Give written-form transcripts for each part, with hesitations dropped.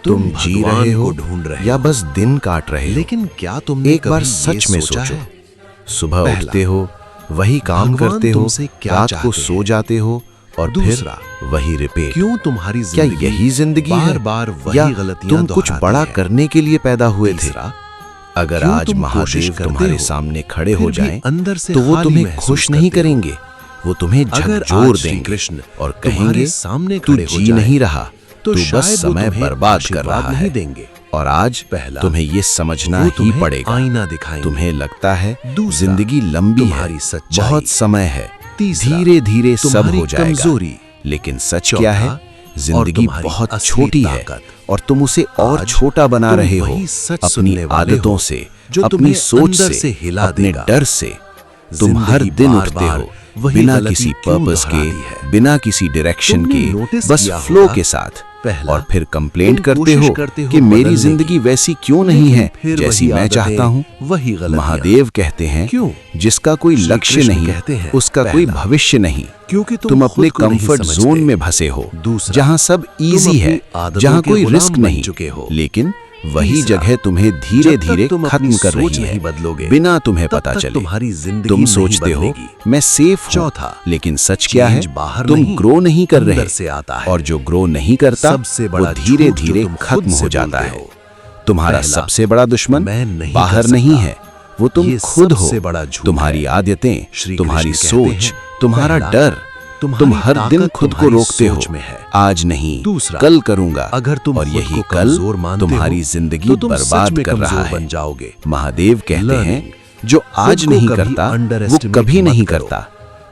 तुम जी रहे हो ढूंढ रहे या बस दिन काट रहे हो, लेकिन क्या तुमने एक बार कभी सच ये में सोचा सोचो। है? सुबह पहला, उठते हो, वही काम भगवान करते हो, तुमसे क्या रात को चाहते सो हैं? जाते हो और दूसरा, फिर वही रिपीट। क्यों तुम्हारी क्या जिंदगी यही जिंदगी है? बार-बार वही या गलतियां तुम कुछ दोहराती बड़ा है? करने के लिए पैदा हुए थे? तीसरा, अगर क्यों आज तुम कोशिश महादेव करते तुम्हारे हो, सामने खड़े फिर हो भी जाएं, अंदर से तो वो खाली तुम्हें महसूस खुश नहीं करते हो? करेंगे, वो तुम्हें अगर झकझोर आज श्री देंगे कृष्ण और तुम्हारे कहेंगे सामने तू खड़े हो जी जाएं, नहीं रहा, तो तू शायद बस वो समय तुम्हें बर्बाद कर आशीर्वाद रहा नहीं है। देंगे। और आज पहला, तुम्हें ये समझना वो ही तुम्हें पड़ेगा। आईना दिखाएंगे। तुम्हें लगता है दूसरा, जिंदगी लंबी है, तुम्हारी सच्चाई। बहुत समय है, तीसरा, धीरे धीरे सब तुम्हारी हो जाएगा। कमजोरी। लेकिन सच चौथा, क्या है? जिंदगी तुम्हारी बहुत असली छोटी है ताकत। और तुम उसे और आज छोटा बना तुम रहे हो, वही सच अपनी सुनने वाले आदतों हो, से, जो अपनी तुम्हें सोच अंदर से हिला अपने देगा। डर से। तुम हर जिंदगी दिन बार-बार उठते हो वही बिना गलती किसी क्यों पर्पस दोहराती के, है? बिना किसी डायरेक्शन तुमने के, नोटिस बस किया फ्लो होगा, के साथ। पहला, और फिर कंप्लेंट तुम करते कोशिश हो करते हो कि मेरी बदलने जिंदगी की, वैसी क्यों नहीं लेकिन है फिर जैसी वही मैं आदतें, चाहता हूँ। वही गलतियां। महादेव कहते हैं क्यों? जिसका कोई श्री लक्ष्य कृष्ण नहीं, कहते हैं, उसका कोई पहला, भविष्य नहीं। क्योंकि तुम अपने खुद को नहीं कंफर्ट समझते। जोन में फंसे हो, दूसरा, जहां सब इजी अपनी है, आदतों जहां के कोई गुलाम रिस्क बन नहीं, चुके हो। लेकिन वही तीसरा, जगह तुम्हें धीरे जब तक धीरे तुम खत्म अपनी कर सोच रही नहीं है, बदलोगे, बिना तुम्हें तब पता तक चले। तुम्हारी जिंदगी तुम नहीं सोचते हो बदलेगी। मैं सेफ हूं, चौथा, लेकिन सच क्या है? चेंज बाहर तुम नहीं, ग्रो नहीं कर अंदर रहे, से आता है। और जो ग्रो नहीं करता सबसे वो बड़ा धीरे झूठ जो धीरे तुम खुद खत्म से हो जाता बोलते है। हो। तुम्हारा पहला, सबसे बड़ा दुश्मन मैं नहीं बाहर कर नहीं सकता। है, वो तुम ये खुद हो। सबसे बड़ा झूठ तुम्हारी है। आदतें, श्री तुम्हारी कृष्ण कहते सोच, हैं, तुम्हारा पहला, डर। तुम तुम्हारी हर दिन ताकत खुद को तुम्हारी रोकते हो, सोच में है। आज नहीं, दूसरा, कल करूंगा। अगर तुम और खुद यही को कल कमजोर मानते तुम्हारी हो, जिंदगी तो तुम सच बर्बाद में कर रहा कमजोर है। बन जाओगे। महादेव कहते Learning, हैं जो आज खुद को नहीं कभी करता वो underestimate कभी मत नहीं करो। करता।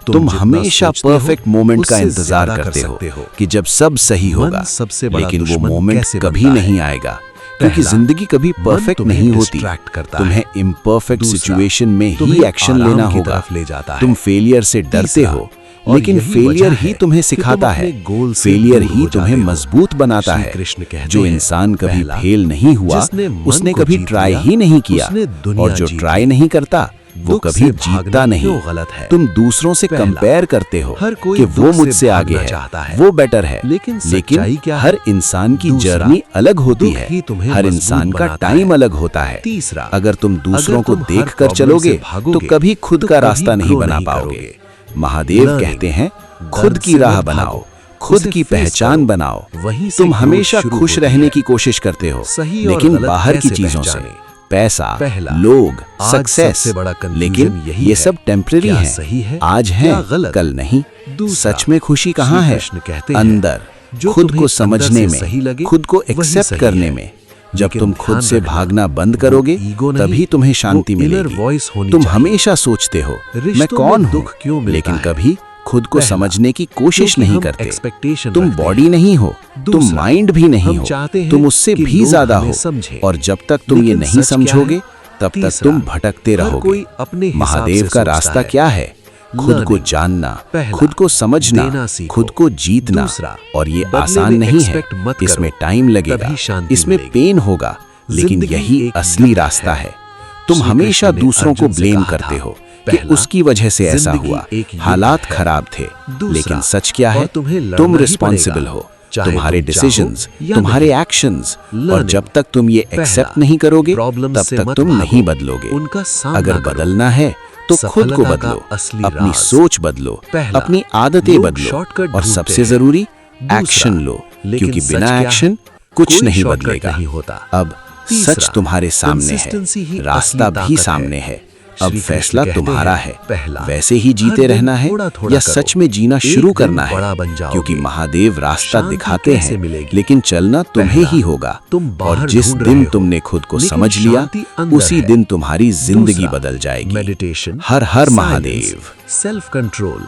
तुम तुम जितना हमेशा सोचते हो, परफेक्ट मोमेंट का उससे इंतजार ज्यादा कर करते सकते हो हो। कि जब सब सही मन होगा, सबसे बड़ा लेकिन वो दुश्मन मोमेंट कैसे कभी बनता है? नहीं आएगा, क्योंकि पहला, जिंदगी कभी मन परफेक्ट तुम्हें नहीं होती। distract करता तुम्हें है। इम्परफेक्ट दूसरा, सिचुएशन में ही तुम्हें एक्शन आराम लेना की होगा। तरफ ले जाता है। तुम फेलियर से डरते तीसरा, हो, और लेकिन यही फेलियर वजह ही है तुम्हें कि तुम सिखाता अपने है। गोल से फेलियर दूर ही हो तुम्हें जाते हो। मजबूत बनाता श्री है। कृष्ण कहते जो हैं, इंसान कभी पहला, फेल नहीं हुआ, जिसने मन उसने को कभी जीत ट्राई लिया, ही नहीं किया, उसने दुनिया और जो जीत ट्राई ली। नहीं करता वो दुख कभी से भागना जीतता नहीं। क्यों गलत है? तुम दूसरों से पहला, कंपेयर करते हो हर कोई कि दुख वो से मुझसे आगे भागना है, चाहता है। वो बेटर है, लेकिन सच्चाई क्या है? हर इंसान की दूसरा, जर्नी अलग होती दुख है, ही तुम्हें हर मजबूत इंसान का बनाता टाइम है। अलग होता है। तीसरा, अगर तुम दूसरों को तुम हर देख कर प्रॉब्लम चलोगे से भागोगे, तो कभी खुद तो का कभी रास्ता नहीं ग्रो बना नहीं पाओगे। करोगे। महादेव Learning, कहते हैं खुद दर्द की से राह मत बनाओ, भागो, खुद उसे की face पहचान करो, बनाओ। वहीं से तुम growth हमेशा शुरू खुश होती रहने है। की कोशिश करते हो, सही और लेकिन गलत बाहर की कैसे चीजों से, पहचानें? पैसा, पहला, लोग, आज सक्सेस, सबसे बड़ा confusion लेकिन यही ये है, सब टेम्पररी क्या है, सही है, आज है, क्या गलत? कल नहीं। दूसरा, सच में खुशी कहाँ श्री है? कृष्ण कहते हैं, अंदर, जो खुद तुम्हें को अंदर समझने से में, सही लगे, खुद को वही एक्सेप्ट सही करने है। में। जब लेकिन तुम खुद ध्यान से रखना, भागना बंद वो करोगे ईगो नहीं, तभी तुम्हें शांति वो inner मिलेगी। voice होनी तुम चाहिए। हमेशा सोचते हो मैं रिश्तों कौन में हूँ, दुख क्यों मिलता लेकिन है? कभी खुद को पहला, समझने की कोशिश क्योंकि नहीं हम करते। expectation तुम रखते बॉडी हैं। नहीं हो, तुम दूसरा, माइंड भी नहीं हम हो, चाहते हैं तुम उससे कि भी लोग ज्यादा हमें हो। समझें। और जब तक तुम ये लेकिन नहीं सच क्या समझोगे है? तब तक तीसरा, तुम भटकते हर रहोगे। कोई अपने हिसाब महादेव से का सोचता रास्ता है। क्या है? खुद को Learning, जानना, पहला, खुद को समझना, देना सीखो। खुद को जीतना। दूसरा, और ये बदले आसान में नहीं है, expect मत इसमें करो, टाइम लगेगा, तभी शांति इसमें मिलेगी। पेन होगा, लेकिन जिंदगी यही एक असली युद्ध रास्ता है। है। तुम श्री हमेशा कृष्ण ने दूसरों को अर्जुन से ब्लेम कहा करते था, हो कि पहला, उसकी वजह से ऐसा जिंदगी हुआ, एक युद्ध हालात है। खराब थे। दूसरा, लेकिन सच क्या है? और तुम्हें लड़ना तुम ही रिस्पॉन्सिबल पड़ेगा, हो, चाहे तुम्हारे तुम चाहो डिसीजंस, या तुम्हारे नहीं। एक्शंस। और Learning, जब तक तुम ये पहला, एक्सेप्ट नहीं करोगे प्रॉब्लम तब से तक मत तुम भागो, नहीं बदलोगे। उनका सामना अगर करो। बदलना है तो खुद को सफलता का बदलो, असली अपनी राज। सोच बदलो, पहला, अपनी आदतें लोग बदलो, शॉर्टकट और ढूंढते सबसे हैं। जरूरी दूसरा, एक्शन लो, लेकिन क्योंकि सच बिना क्या है? एक्शन कुछ कोई नहीं शॉर्टकट बदलेगा। नहीं होता। अब तीसरा, सच तुम्हारे सामने consistency ही है, रास्ता असली भी ताकत सामने है। है। अब श्री कृष्ण फैसला कहते तुम्हारा हैं, है, पहला, वैसे ही हर जीते दिन रहना है थोड़ा-थोड़ा या करो। सच में जीना एक शुरू दिन करना है, बड़ा बन जाओगे। क्योंकि महादेव रास्ता शांति दिखाते कैसे हैं, मिलेगी? लेकिन चलना तुम्हें पहला, ही होगा। तुम बाहर और जिस ढूंढ दिन रहे हो, तुमने खुद को लेकिन समझ लिया, शांति अंदर उसी है। दिन तुम्हारी जिंदगी दूसरा, बदल जाएगी। मेडिटेशन, हर हर साइलेंस, महादेव। Self control.